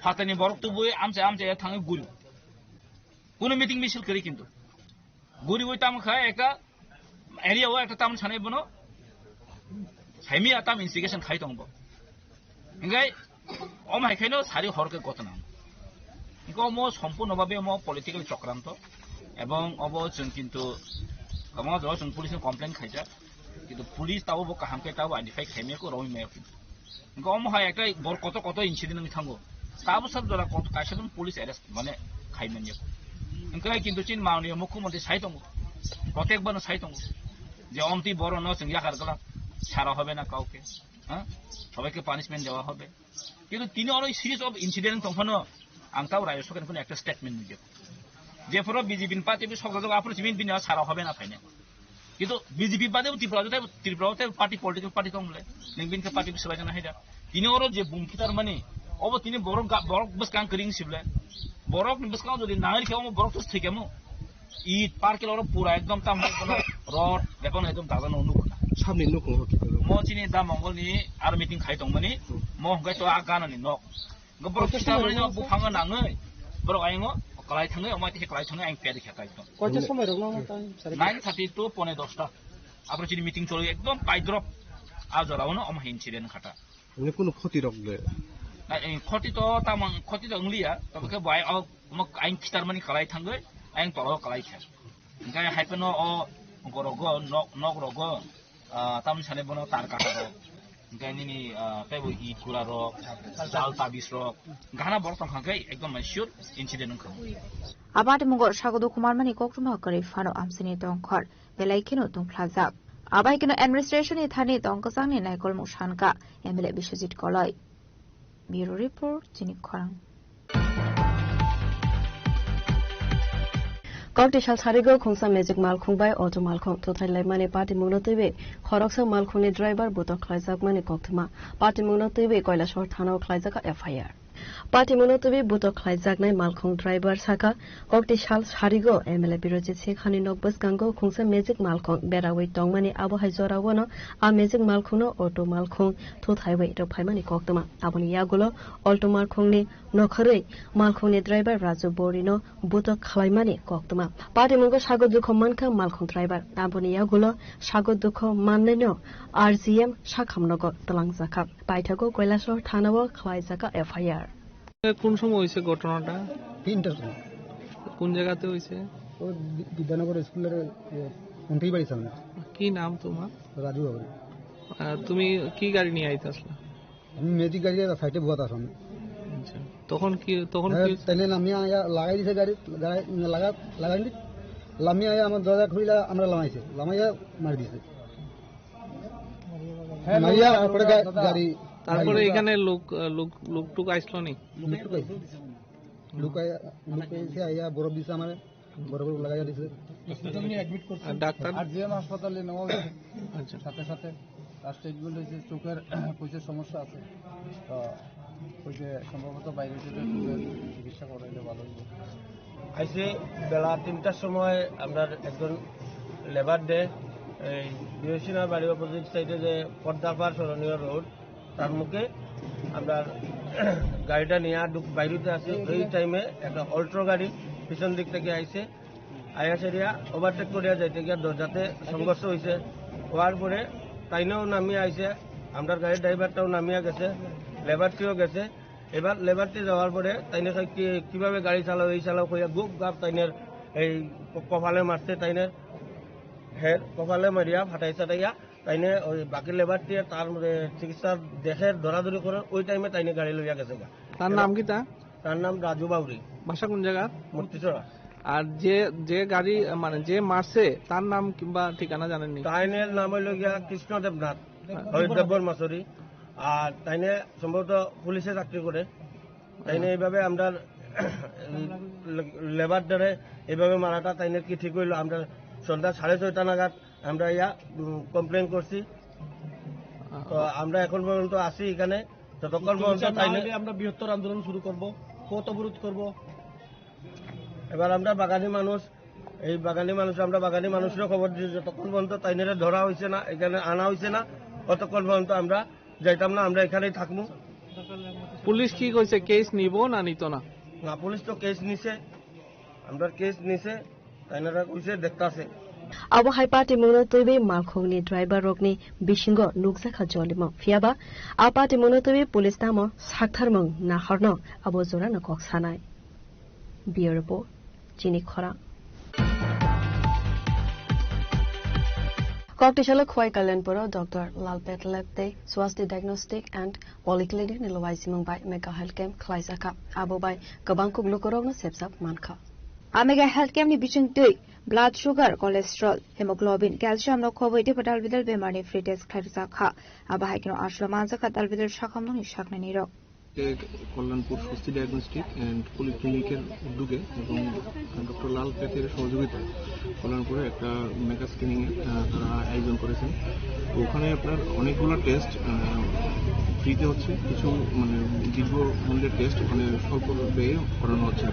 फातानि बरक तु बुइ आमसे थाङै गुरु कुनो मिटिं मिছিল करि किन्तु गुरि वइ ताम खाय एका एरिया वो एक ताम सानै बनो साइमी आताम इन्वेस्टिगेशन खाइ दंबो इंगाय अमायखायनो सारि हरके घटना इंगा म सम्पूर्णभावे म पलिटिकल चक्रान्त एवं अब जों किन्तु कमा जो जों पुलिस कमप्लेन खाइजा किन्तु पुलिस ताबो बो काहामके ताबो आइडेन्टिफाइ खाइमेको रवि मेयको इंगा म हाय एकटा बर कत इन्सिडेन्ट नि थांगो ताबो सब जरा कत काइसेन पुलिस अरेस्ट माने खाइमेनियो इंगा किन्तु चिन माननीय मुख्यमन्त्री साइ दंगो प्रत्येक बनो साइ दंगो যে অমতি বড় ন जों ইয়াকার গলা ছাড়া হবে না কাউকে হ্যাঁ সবাইকে পানিশমেন্ট দেওয়া হবে কিন্তু তিনি অনেক সিরিজ অফ ইনসিডেন্ট তখন আংতাও রায় সরকার কোনো একটা স্টেটমেন্ট নিয়ে যে ফর বিজেপি পার্টি সব জায়গা আপনি জিমিন বিনা ছাড়া হবে না ফাইনে কিন্তু বিজেপি বাদেও ত্রিপুরাতে পার্টি পলিটিক্যাল পার্টি দंले नोंबिनखौ पार्टी बिसबाय जानो हायदा तिनि अरो जे बुंखि तारमाने अब तिनि बरक बसकां करिं सिबले बरक बसकां जदि नायर खेव बरक तो थिकेमु इ पार्केल अरो पूरा एकदम ताम रड बेखौनो एकदम दाजानो नुखा सामने नुखौ म चिनि दा मंगलनि आरो मिटिं खाय दंमानि म हंगाय तो आगानानि नक गबरक तारमाने बुफाङा नाङै बरक आइङो कलाय थाङै अमाय थे कलाय थाङै आइ पेरि खेकाय तो कयटा समय रंना 9:30 to 10:30 आब्रो चिनि मिटिं चले एकदम पाइद्रप आजरावनो अम इन्सिडेंट खाटा মানে কোনো ক্ষতি রকলে ক্ষতি তো তামাं ক্ষতি তো अंलिया तबके बाय म आइ खितारमानि कलाय थाङै आइ तलो कलाय खे ओंखाय हाइपनो अ गरग नक रग ताम साने बनो तार काटा ओंखाय नि पेबो इ कुरा रो जाल ताबिस रो गाना बरतन खांकै एकदम श्योर इन्सिडेंट खौ आबाद मंगर सागद कुमारमानि कक्रमा करे फानो आमसिनि दंखर बेलायखिनो दंफ्लाजाब आबायखिनो एडमिनिस्ट्रेशननि थानि दंकसांनि नायकल मुसानका MLA Biswajit Kalai bureau report जिनि खरां कक्टिसाल सारिगो खोंसा मेजिक मालखुंबाय अटो मालखुं थोथाइलायमानि पार्टी मुनोतैबे खरकसा मालखुंनि ड्राइभार बुतो ख्लाइजाकमानि कक्थमा पार्टी मुनोतैबे कयलासहर थानाव ख्लाइजाका एफआईआर पार्टी मुनोतैबे बुतो ख्लाइजाकनाय मालखुं ड्राइभार साका कक्टिसाल सारिगो एमएलए बिरजित सेखानि नकबस गांगो खोंसा मेजिक मालखुं बेरावै तंमानि आबहाय जरावनो आ मेजिक मालखुंनो अटो मालखुं थोथाइवै रफाइमानि कक्थमा आबनि यागुलो अल्टो मालखुंनि नखरै मालखुंनि ड्राइभार राजु बोरिनो बुतो ख्लाइमानि कक्थमा पार्टी मुंगो सागो दुख मानखा मालखुं ड्राइभार आबनि यागुलो सागो दुख माननैनो आरजीएम साखामनगो तलांजाखा पाइथागो कयलासहर थानाव ख्लाइजाका एफआईआर কোন সময় হইছে ঘটনাটা 3টার সময় কোন জায়গাতে হইছে ও বিদ্যানগর স্কুলের কোনটাই বাড়ি সামনে কি নাম তোমার রাজু বাবু তুমি কি গাড়ি নিয়ে আইতাছলা আমি ম্যাজিক গাড়ি সাইডে বসা সামনে আচ্ছা তখন কি তাইলে আমি আয়া লাগাই দিছে গাড়ি লাগাই দি লামি আয়া আমার দরজা খুইলা আমরা লামাইছে লামাইয়া মার দিছে মারিয়া তারপরে গাড়ি তারপরে এখানে লোকটুক আসলো নি লোক এসে আইয়া বরফ দিছে আমারে বরফ লাগাইয়া দিছে হসপিটালে অ্যাডমিট করছে ডাক্তার আরজিএম হাসপাতালে নেওয়া হয়েছে আচ্ছা সাথে সাথে তার স্টেটমেন্ট হয়েছে চোখের কইছে সমস্যা আছে তো কইছে সম্ভবত বাইরে থেকে চিকিৎসা করাইলে ভালো হবে আইসে বেলা 3টার সময় আমরা একজন লেবার ডে এই বিএসিনার বাড়ির অপোজিট সাইডে যে পদ্মাপাড় সরণীয় রোড তার মুখে আমরা গাড়িটা নিয়ে বাইরেতে আসি এই টাইমে একটা অল্ট্রো গাড়ি পিছন দিক থেকে আইসে আয়া সেরিয়া ওভারটেক করিয়া যাইতে গিয়া দরজাতে সংঘর্ষ হয়েছে হওয়ার পরে তাইনেও নামিয়ে আইসে আমরা গাড়ির ড্রাইভারটাও নামিয়া গেছে লেবারটিও গেছে এবার লেবারটি যাওয়ার পরে তাইনে কিভাবে গাড়ি চালাও এই চালাও কইয়া গুপ গাপ তাইনের এই কপালে মারছে তাইনের হেড কপালে মারিয়া ফাটাই চাটাইয়া তাইনে ওই বাকি লেবারটি তার চিকিৎসা দেখে ধরাধরি করে ওই টাইমে তাইনে গাড়ি লইয়া গেছে তার নাম কি তার নাম রাজু বাউরি বাসা কোন জায়গা মূর্তিচড়া আর যে গাড়ি মানে যে মারছে তার নাম কিংবা ঠিকানা জানেননি তাইনের নাম হইল গিয়া কৃষ্ণদেবনাথ হরিদেবর মাসুরি আর তাইনে সম্ভবত পুলিশে চাকরি করে তাইনে এইভাবে আমরা লেবার দ্বারে এইভাবে মারাটা তাইনের কি ঠিক হইল আমরা সন্ধ্যা 6:30 নাগাদ আমরা ইয়া কমপ্লেন করছি তো আমরা এখন পর্যন্ত আছি এখানে যতক্ষণ পর্যন্ত আমরা বৃহত্তর আন্দোলন শুরু করব পথ অবরোধ করব এবার আমরা বাগানি মানুষ আমরা বাগানি মানুষেরও খবর দিয়েছি যতক্ষণ পর্যন্ত তাইনেরে ধরা হয়েছে না এখানে আনা হয়েছে না ততক্ষণ পর্যন্ত আমরা যাইতাম না আমরা এখানেই থাকবো পুলিশ কি কইছে কেস নিব না নিত না না পুলিশ তো কেস নিছে আমরা কেস নিছে তাইনেরা কইছে দেখতাছে आबहाय पार्टी मुनोतैबे मालखुंनि ड्राइभार रकनि बिसिंग नुकजाखा जलिम फियाबा आ पार्टी मुनोतैबे पुलिस नामो साक्थारमं नाहरनो आबो जरानो कक्सानाय बियरबो जिनि खरा कक्टिसाल खोय कल्याणपुर डॉक्टर लालपेट लेप्ते स्वास्थ्य डायग्नोस्टिक एंड पॉलिक्लिनिक निलवाइसिमं बाय मेगा हेल्थ कैम्प खलाइजाखा आबो बाय गोबां कुगलुकरगनो सेबसाब मानखा आमेगा हेल्थ कैम्प नि बिचिं दै blood sugar cholesterol haemoglobin calcium नो खबैते पटाल बिदल बेमारनि फ्री टेस्ट खलाइजाखा आबाहायकिनो आश्रम मानजाखा दाल बिदल साखामनो नि साखनानि र আজকে কল্যাণপুর স্বস্তি ডায়াগনস্টিক অ্যান্ড পলিক্লিনিকের উদ্যোগে এবং ডক্টর লাল প্যাথের সহযোগিতায় কল্যাণপুরে একটা মেগা স্ক্রিনিং তারা আয়োজন করেছেন। তো ওখানে আপনার অনেকগুলো টেস্ট ফ্রিতে হচ্ছে, কিছু মানে দীর্ঘ মূল্যের টেস্ট ওখানে স্বল্প ব্যয়ে করানো হচ্ছে।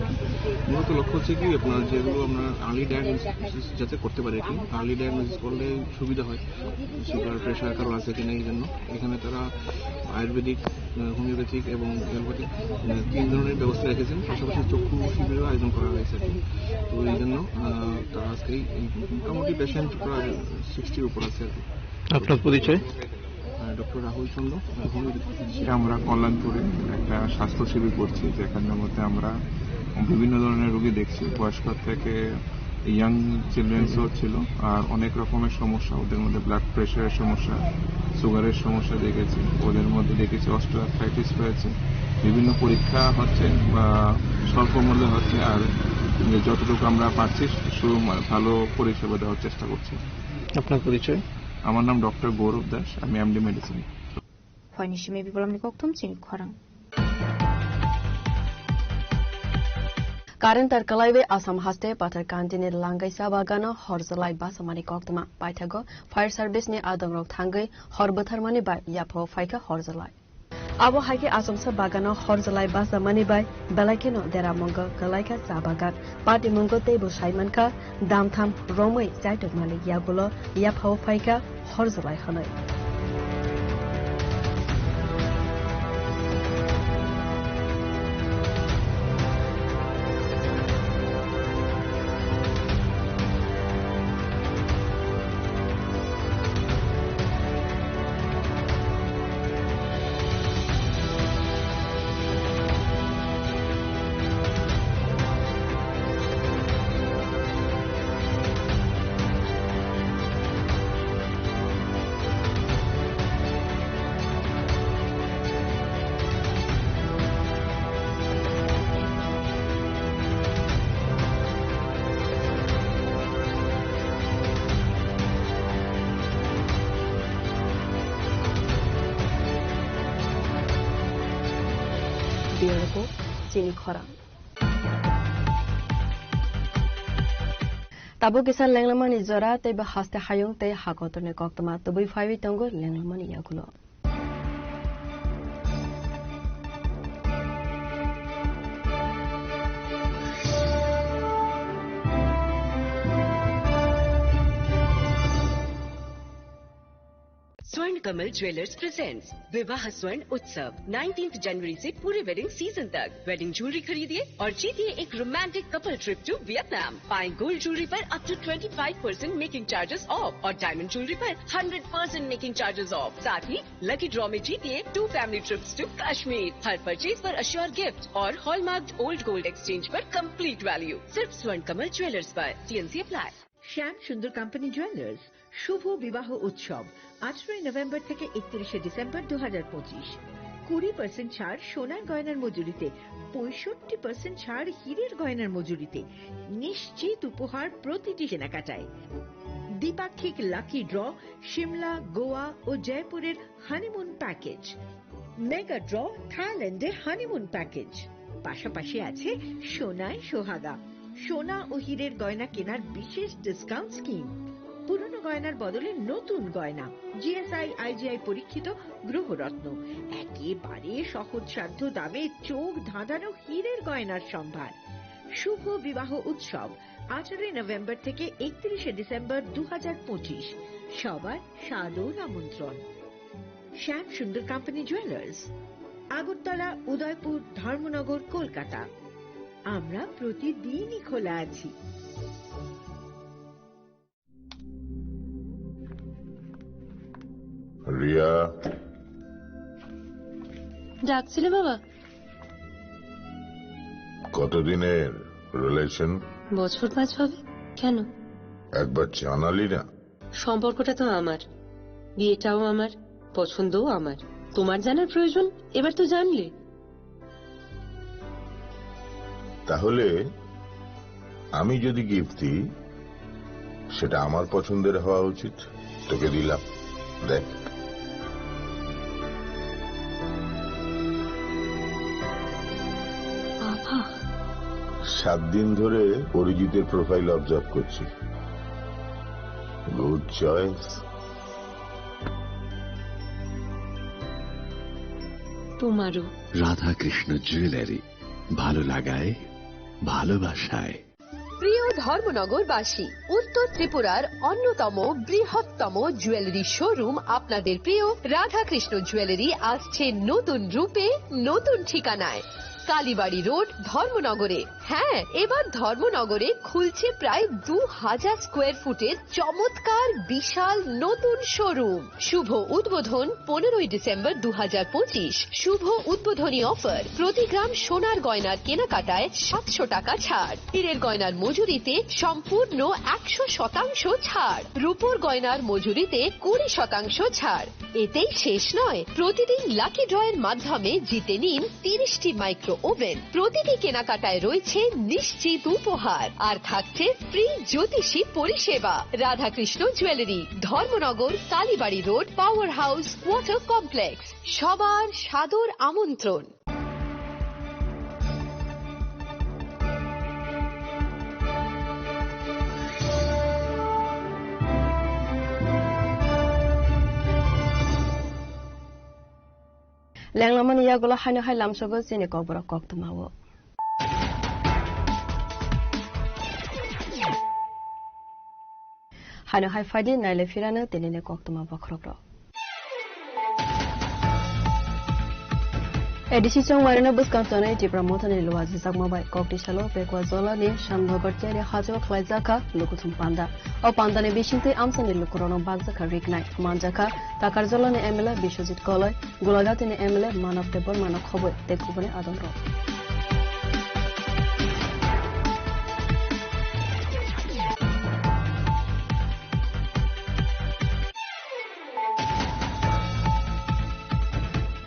মূলত লক্ষ্য হচ্ছে কি আপনার যেগুলো আপনার আর্লি ডায়াগনোসিস যাতে করতে পারে কি, আর্লি ডায়াগনোসিস করলে সুবিধা হয়, সুগার প্রেশার কারো আছে কিনা এই জন্য। এখানে তারা আয়ুর্বেদিক, হোমিওপ্যাথিক এবং অ্যালোপ্যাথিক 3 ধরনের ব্যবস্থা রেখেছেন। পাশাপাশি চক্ষু শিবিরও আয়োজন করা হয়েছে। তো এই জন্য তারা আজকে মোটামুটি পেশেন্ট প্রায় 60-র উপর আছে আর কি। আপনার পরিচয়? ডক্টর রাহুল চন্দ্র। আমরা কল্যাণপুরে একটা স্বাস্থ্য শিবির করছি, যেখানের মধ্যে আমরা বিভিন্ন ধরনের রোগী দেখছি, বয়স্ক থেকে ইয়াং চিলড্রেন্সও ছিল, আর অনেক রকমের সমস্যা, ওদের মধ্যে ব্লাড প্রেশারের সমস্যা, সুগারের সমস্যা দেখেছি, ওদের মধ্যে দেখেছি অস্টিওআর্থ্রাইটিস রয়েছে। বিভিন্ন পরীক্ষা হচ্ছে বা স্বল্প মূল্যে হচ্ছে, আর যতটুকু আমরা পাচ্ছি ভালো পরিষেবা দেওয়ার চেষ্টা করছি। আপনার পরিচয়? আমার নাম ডক্টর গৌরব দাস, আমি MD medicine. Heunische Bibolamni Koktum Chini Khorang. Karen Tarkalaive Assam Haste Patar Kantine Langai Sabagana Horzalai Basamani Koktama Paitago Fire Service ne Adamrok Tangai Horbatharmani by Yapo Faika Horzalai. Abo Haike Asamsa Bagano Horzalai Basamani by Belakino Deramonga Galaika Sabagat Party Mungo Table Shaimanka Damtham Romwe Saitok Mali Yagulo Yapo Faika Horzalai Hanai. Chini Khorang. Tabu kisah lenglamani zora te bahaste hayung te hakotone koktama tubui faiwi tonggo lenglamani yagulo. स्वर्ण Kamal jewellers presents विवाह स्वर्ण उत्सव 19 जनवरी से पूरे wedding season तक। Wedding jewellery खरीदिए और जीतिए एक romantic couple trip to Vietnam. पाएं गोल्ड ज्वेलरी पर up to 25% making charges off और डायमंड ज्वेलरी पर 100% मेकिंग चार्जेस ऑफ। साथ ही लकी ड्रॉ में जीतिए 2 फैमिली ट्रिप्स टू कश्मीर। हर परचेज पर अश्योर गिफ्ट और हॉलमार्क ओल्ड गोल्ड एक्सचेंज पर कंप्लीट वैल्यू सिर्फ स्वर्ण कमल ज्वेलर्स पर। TNC apply. Shyam Sundar company jewellers শুভ বিবাহ উৎসব 18 নভেম্বর থেকে 31 ডিসেম্বর 2025। 20% ছাড় সোনার গয়নার মজুরিতে, 65% ছাড় হীরের গয়নার মজুরিতে, নিশ্চিত উপহার প্রতিটি কেনাকাটায়। দ্বিপাক্ষিক লাকি ড্র, শিমলা, গোয়া ও জয়পুরের হানিমুন প্যাকেজ, মেগা ড্র থাইল্যান্ডে হানিমুন প্যাকেজ। পাশাপাশি আছে সোনায় সোহাগা, সোনা ও হীরের গয়না কেনার বিশেষ ডিসকাউন্ট স্কিম। পুরনো গয়নার বদলে নতুন গয়না, GSI IGI পরীক্ষিত গ্রহরত্ন, একেবারে সহজসাধ্য দামে চোখ ধাঁধানো হীরের গয়নার সম্ভার। শুভ বিবাহ উৎসব 18 নভেম্বর থেকে 31 ডিসেম্বর 2025। সবার সাদর আমন্ত্রণ। শ্যাম সুন্দর কোম্পানি জুয়েলার্স, আগরতলা, উদয়পুর, ধর্মনগর, কলকাতা। আমরা প্রতিদিনই খোলা আছি। রিয়া, ডাকছিলে বাবা? কতদিনের রিলেশন? বছর 5 হবে। কেন? একবার জানালি না? সম্পর্কটা তো আমার, বিয়েটাও আমার, পছন্দও আমার। তোমার জানার প্রয়োজন? এবার তো জানলে। তাহলে আমি যদি গিফট দিই, সেটা আমার পছন্দের হওয়া উচিত। তোকে দিলাম, দেখ। 7 দিন ধরে অরিজিতের প্রোফাইল অবজার্ভ করছি। Good choice. তোমারও। রাধাকৃষ্ণ জুয়েলারি, ভালো লাগায় ভালোবাসায়। প্রিয় ধর্মনগরবাসী, উত্তর ত্রিপুরার অন্যতম বৃহত্তম জুয়েলারি শোরুম আপনাদের প্রিয় রাধাকৃষ্ণ জুয়েলারি আসছে নতুন রূপে, নতুন ঠিকানায়, কালীবাড়ি রোড, ধর্মনগরে। হ্যাঁ, এবার ধর্মনগরে খুলছে প্রায় 2000 স্কোয়ার ফুটের চমৎকার বিশাল নতুন শোরুম। শুভ উদ্বোধন 15ই ডিসেম্বর 2025। শুভ উদ্বোধনী অফার, প্রতি গ্রাম সোনার গয়নার কেনাকাটায় 700 টাকা ছাড়, হীরের গয়নার মজুরিতে সম্পূর্ণ 100% ছাড়, রূপোর গয়নার মজুরিতে 20% ছাড়। এতেই শেষ নয়, প্রতিদিন লাকি ড্রয়ের মাধ্যমে জিতে নিন 30টি মাইক্রো ওভেন। প্রতিটি কেনাকাটায় রয়েছে নিশ্চিত উপহার, আর থাকছে ফ্রি জ্যোতিষী পরিষেবা। Radhakrishna jewellery, Dharmanagar, Kalibari road, power house, water complex. সবার সাদর আমন্ত্রণ। ল্যাংলামান ইয়াগুলো হাইনা হাই লামসগো চিনি কবর কক্তমাও হাইনা হাই ফাইদি নাইলে ফিরানো তিনিনে কক্তমা বখরগ্র এডিসি চং মারিনা বুসকান্তনে টিপ্রা মথানি লওয়াজি জাকমাবাই ককটি সালো পেকwa জলানি শামনগর চেরি হাজো খ্লাইজাকা লুকুথুম পান্ডা ও পান্দানে বিশিংতে আমসানি লুকুরনো বাগজাকা রিকনাই মানজাকা তাকার জলানি এমএলএ বিশ্বজিৎ কলয় গোলাগাতিনি এমএলএ মানব দেবর মানব খবর দেখুবনে আদমর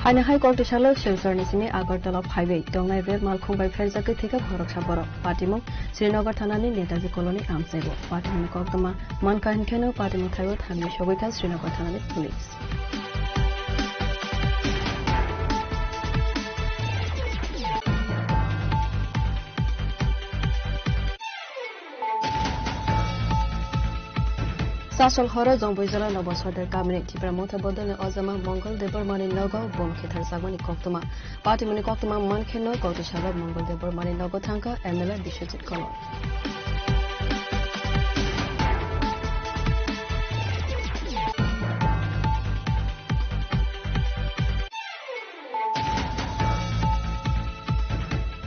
হাইনা হাই ককটি সালো শিলচরনি সিনি আগরতলা ফাইভে টংনাই রেল মালখুংবাই ফেরজাকে থেকে ভরকসা বড় পাটিমু শ্রীনগর থানানি নেতাজি কলোনি আমসাইব পাটিমু কক্তমা মানকাহিনখেনো পাটিমু থাইব থানমি সবৈকা শ্রীনগর থানানি পুলিশ सासल हर जंबुइजला नबसरदार कामरे टिप्रा मोथा बदलने अजमा मंगल देवर मानि नगौ बम खेथार सागमनि कक्तमा पार्टीमनि कक्तमा मानखेनो कौटिशाला मंगल देवर मानि नगौ थांका एमएलए विश्वजित कलर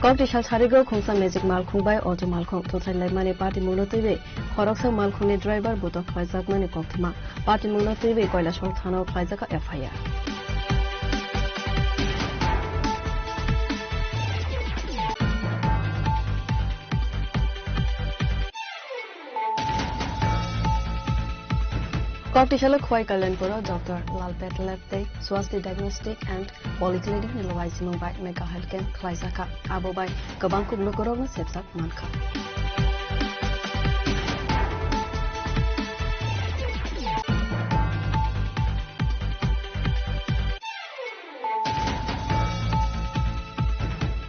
कक्टिशा सारिगौ खुंसा मेजिक मालखुंबाय अटो मालखुं थोथाय लाइमानि पार्टी मुनतैबे खरकसा मालखुंनि ड्राइभार बुतक ख्लाइजाकमानि कक्तमा पार्टी मुनतैबे कैलाशर थानाव ख्लाइजाका एफआईआर कक्टिशाला खुवाई कल्याणपुर डॉक्टर लालपेट लेफ्टे स्वास्थ्य डायग्नोस्टिक एंड पॉलिक्लिनिक निलवाइसी मुंबाई मेगा हेल्थ कैंप ख्लाइजाका आबोबाई गोबां कुबनुकरनो सेबसाक मानखा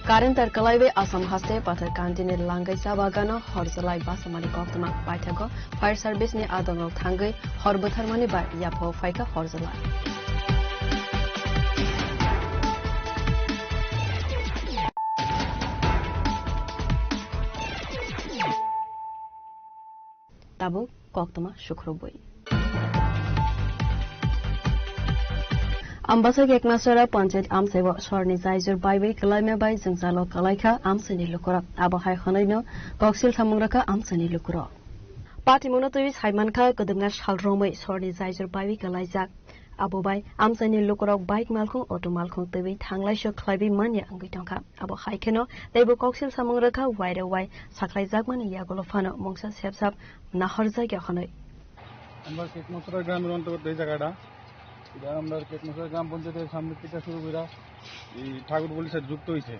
कारेन्ट तरकलाइवे आसाम हास्ते पाथर कान्टिने लांगै सा बागानो हरजलाई बासमानि कक्तमा पाइथागो फायर सर्भिसनि आदंगाव थांगै हरबोथारमानि बा याफो फाइका हरजला ताबु कक्तमा शुक्रबई Ambasag ekmasara panchayat amsaibo sorni zaijur baibai kalaima bai jingzalo kalaika amsani lukura abo hai khanaino koksil thamungraka amsani lukura party monotoi saimanka kodumna shalromai sorni zaijur baibai kalaijak abo bai amsani lukura bike malkhung auto malkhung tebi thanglaiso khlaibi manya angui tangka abo hai kheno teibo koksil thamungraka waire wai saklaijak mani yagolo fano mongsa sepsap naharjai ge khanai আমরা একমাত্র গ্রামের অন্তর্গত এই জায়গাটা এটা আমরা কেতমশাই গ্রাম পঞ্চায়েতের সামনে থেকে শুরু করে এই ঠাকুরপল্লির সাথে যুক্ত হয়েছে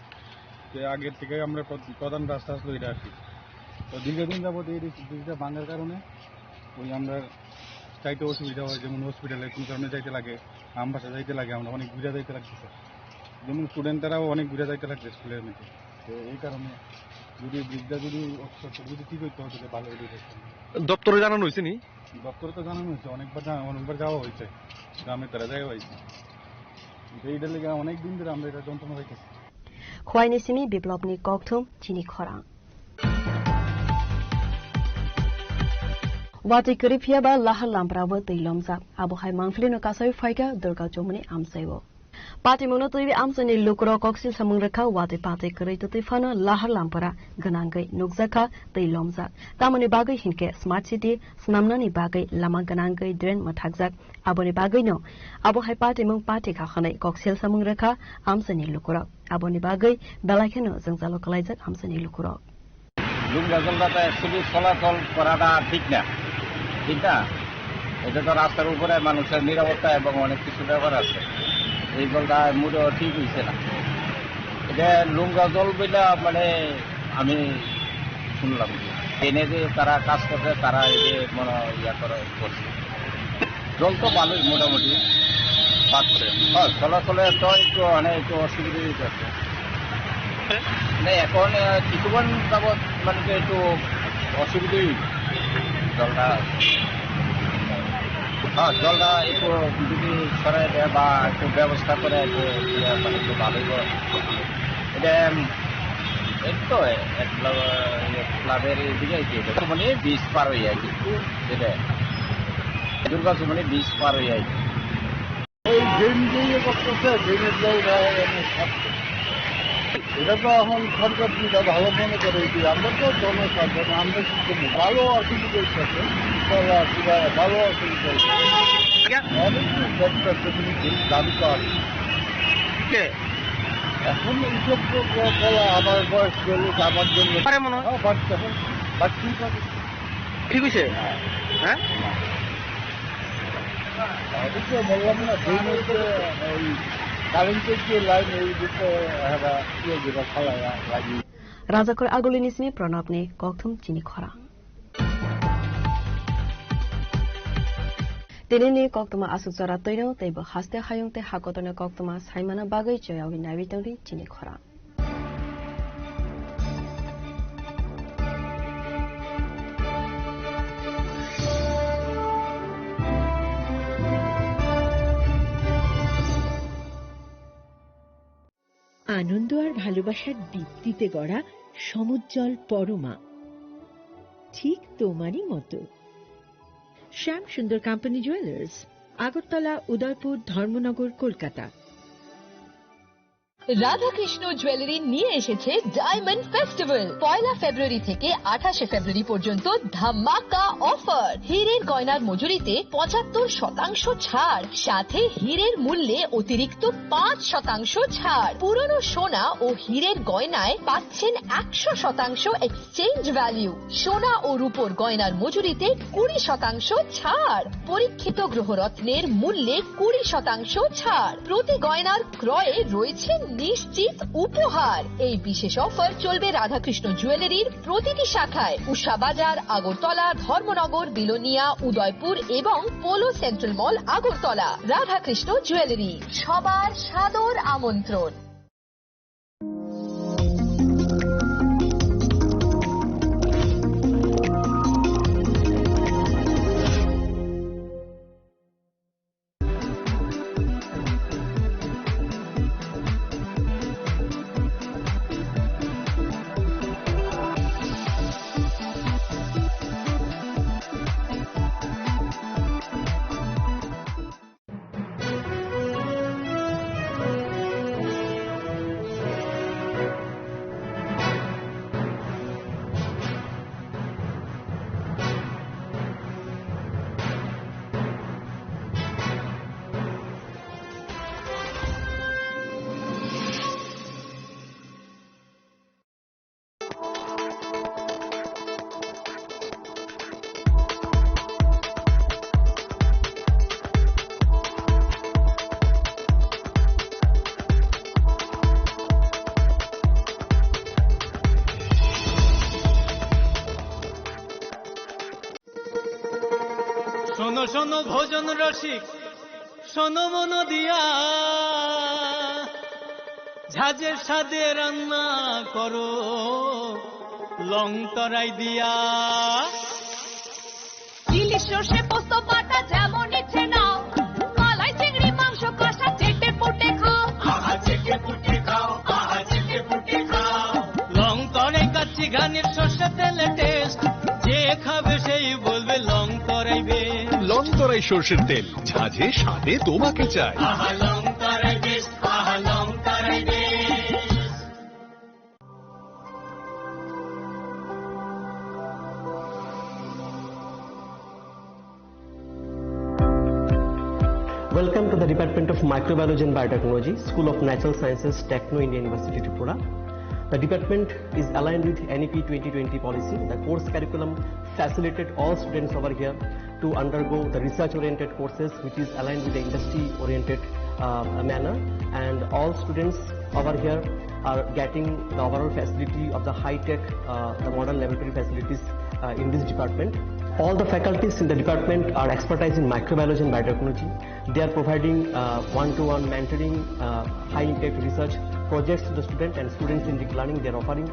যে আগের থেকে আমরা প্রধান রাস্তা আসলো এটা আর কি তো দীর্ঘদিন যাবত এই ব্রিজটা ভাঙার কারণে ওই আমরা যাইতে অসুবিধা হয় যেমন হসপিটালে কোনো কারণে যাইতে লাগে আমবাসা যাইতে লাগে আমরা অনেক ঘুরে যাইতে লাগতেছে যেমন স্টুডেন্টরাও অনেক ঘুরে যাইতে লাগছে স্কুলের মধ্যে তো এই কারণে যদি ব্রিজটা যদি যদি ঠিক হইতে হতো ভালো হইতে। দপ্তরে জানানো হয়েছে নি? দপ্তরে তো জানানো হয়েছে, অনেকবার যাওয়া হয়েছে, গ্রামে তারা যাওয়া হয়েছে। এইটার লেগে অনেক দিন ধরে আমরা এটা যন্ত্রণা হইতেছি। খোয়াইনি সিমি বিপ্লবনি ককথুম চিনি খরাং Wati keripia ba lahar lamprawa teilamza abuhai mangflino kasai faika durga jomuni amsaiwo. Pati mono tui amsani lukro koksil samung rekha wati pati keri tuti fana lahar lampara ganangai nukzaka teilamza. Tamani bagai hinke smart city snamnani bagai lama ganangai drain mathakzak aboni bagai no abuhai pati mung pati khakhane koksil samung rekha amsani lukro aboni bagai belakheno jangzalo kalaijak amsani lukro. লুঙ্গা জলদাটা actually চলাচল করাটা ঠিক না, ঠিক না। এটা তো রাস্তার উপরে মানুষের নিরাপত্তা এবং অনেক কিছু ব্যাপার আছে, এই জলটা মোটেও ঠিক হয়েছে না। এটা লুঙ্গা জল বইলা মানে আমি শুনলাম এনে যে তারা কাজ করছে, তারা এই যে মনে করছে জল তো ভালোই মোটামুটি পাচ্ছে। চলাচলে তো একটু একটু অসুবিধা হচ্ছে। এখন কিছুক্ষণ যাবৎ মানে একটু অসুবিধাই জলটা একটু যদি সরাই দেয় বা একটু ব্যবস্থা করে একটু ভালোই এটা একটু ক্লাবের দিকে মানে বীজ পার হয়ে যায় কিন্তু যেটা দুর্গা মানে বীজ পার হয়ে যায়। ওই ড্রেন দিয়ে করতেছে, ড্রেনের জল এটা তো এখন সরকার যেটা ভালো মনে করে আমরা তো জনসাধারণ, আমরা কিন্তু ভালো অসুবিধা হচ্ছে, ভালো অসুবিধা হচ্ছে, অনেক দাবি তো আছে। এখন এইসব বলা আমার বয়স গেলে আমার জন্য ঠিক হয়েছে। হ্যাঁ বললাম না ওই কারেন্টের যে লাইন এই দিকে খালায় লাগিয়ে Rajakor agulinismi pranabni kokthum chini khora. Tinini koktuma asukjara toino teibo haste hayungte hakotone koktuma saimana bagai joyawi nabitongri chini khora. আনন্দ আর ভালোবাসার দীপ্তিতে গড়া সমুজ্জ্বল পরমা, ঠিক তোমারই মতো। শ্যাম Sundar company jewellers, Agartala, Udaipur, Dharmanagar, Kolkata. Radhakrishna jewellery নিয়ে এসেছে ডায়মন্ড ফেস্টিভ্যাল। 1 ফেব্রুয়ারি থেকে 28 ফেব্রুয়ারি পর্যন্ত ধামাকা অফার। হীরের গয়নার মজুরিতে 75% ছাড়, সাথে হীরের মূল্যে অতিরিক্ত 5% ছাড়। পুরনো সোনা ও হীরের গয়নায় পাচ্ছেন 100% এক্সচেঞ্জ ভ্যালু। সোনা ও রূপোর গয়নার মজুরিতে 20% ছাড়। পরীক্ষিত গ্রহরত্নের মূল্যে 20% ছাড়। প্রতি গয়নার ক্রয়ে রয়েছে নিশ্চিত উপহার। এই বিশেষ অফার চলবে রাধাকৃষ্ণ জুয়েলারির প্রতিটি শাখায়, উষা বাজার, আগরতলা, ধর্মনগর, বিলোনিয়া, উদয়পুর এবং পোলো সেন্ট্রাল মল, আগরতলা। রাধাকৃষ্ণ জুয়েলারি, সবার সাদর আমন্ত্রণ। শোনো শোনো ভোজন রসিক, শোনো মন দিয়া, ঝাঁঝের সাথে রান্না করো লং তরাই দিয়া। ইলিশ সর্ষে পোস্ত বাটা যেমন ইচ্ছে নাও, মালাই চিংড়ি মাংস কষা চেটে পুটে খাও, চেটে পুটে খাও, চেটে পুটে খাও। লং তরাই কাচ্চি ঘানির সর্ষে তেলে টেস্ট, যে খাবে সেই বলবে লং তরাই বেশ। লং তরাই সর্ষের তেল, ঝাঁঝে স্বাদে তোমাকে চাই। লং তরাই বেশ, লং তরাই বেশ। Welcome to the Department of Microbiology and Biotechnology, School of Natural Sciences, Techno India University, Tripura. The department is aligned with NEP 2020 policy. The course curriculum facilitated all students over here to undergo the research-oriented courses, which is aligned with the industry-oriented manner. And all students over here are getting the overall facility of the high-tech, the modern laboratory facilities in this department. All the faculties in the department are expertise in microbiology and biotechnology. They are providing one-to-one mentoring, high-impact research projects to the student, and student-centric learning they are offering,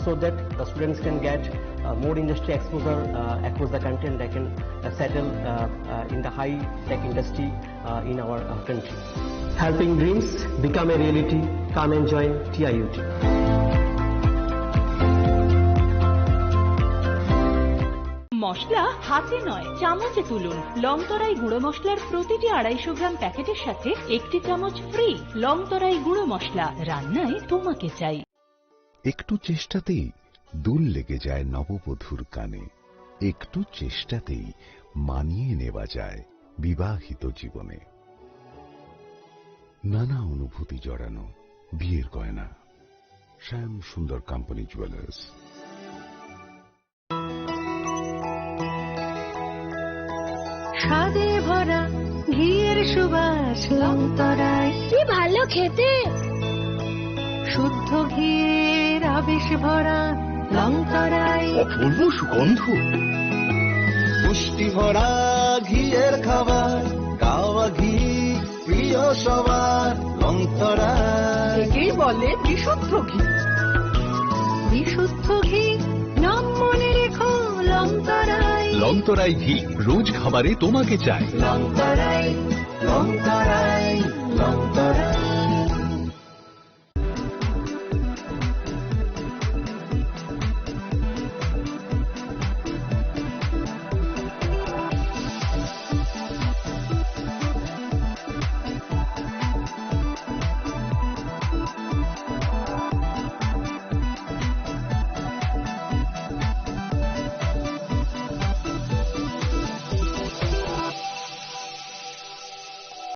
so that the students can get more industry exposure across the country, and they can settle in the high-tech industry in our country. Helping dreams become a reality. Come and join TIUT. মশলা হাতে নয় চামচে তুলুন। লংতরাই গুঁড়ো মশলার প্রতিটি 250 গ্রাম প্যাকেটের সাথে 1টি চামচ ফ্রি। লংতরাই গুঁড়ো মশলা, রান্নায় তোমাকে চাই। একটু চেষ্টাতেই দুল লেগে যায় নববধূর কানে, একটু চেষ্টাতেই মানিয়ে নেওয়া যায় বিবাহিত জীবনে। নানা অনুভূতি জড়ানো বিয়ের গয়না। শ্যাম সুন্দর কোম্পানি জুয়েলার্স। স্বাদে ভরা ঘিয়ের সুবাস লংতরাই, কি ভালো খেতে। শুদ্ধ ঘিয়ের আবেশ ভরা লংতরাই, অপূর্ব সুগন্ধ। পুষ্টি ভরা ঘিয়ের খাবার, গাওয়া ঘি প্রিয় সবার লংতরাই। একেই বলে বিশুদ্ধ ঘি। বিশুদ্ধ ঘি নাম মনে রেখো লংতরাই। লংতরাই ঘি রোজ খাবারে তোমাকে চাই। লংতরাই, লংতরাই, লংতরাই।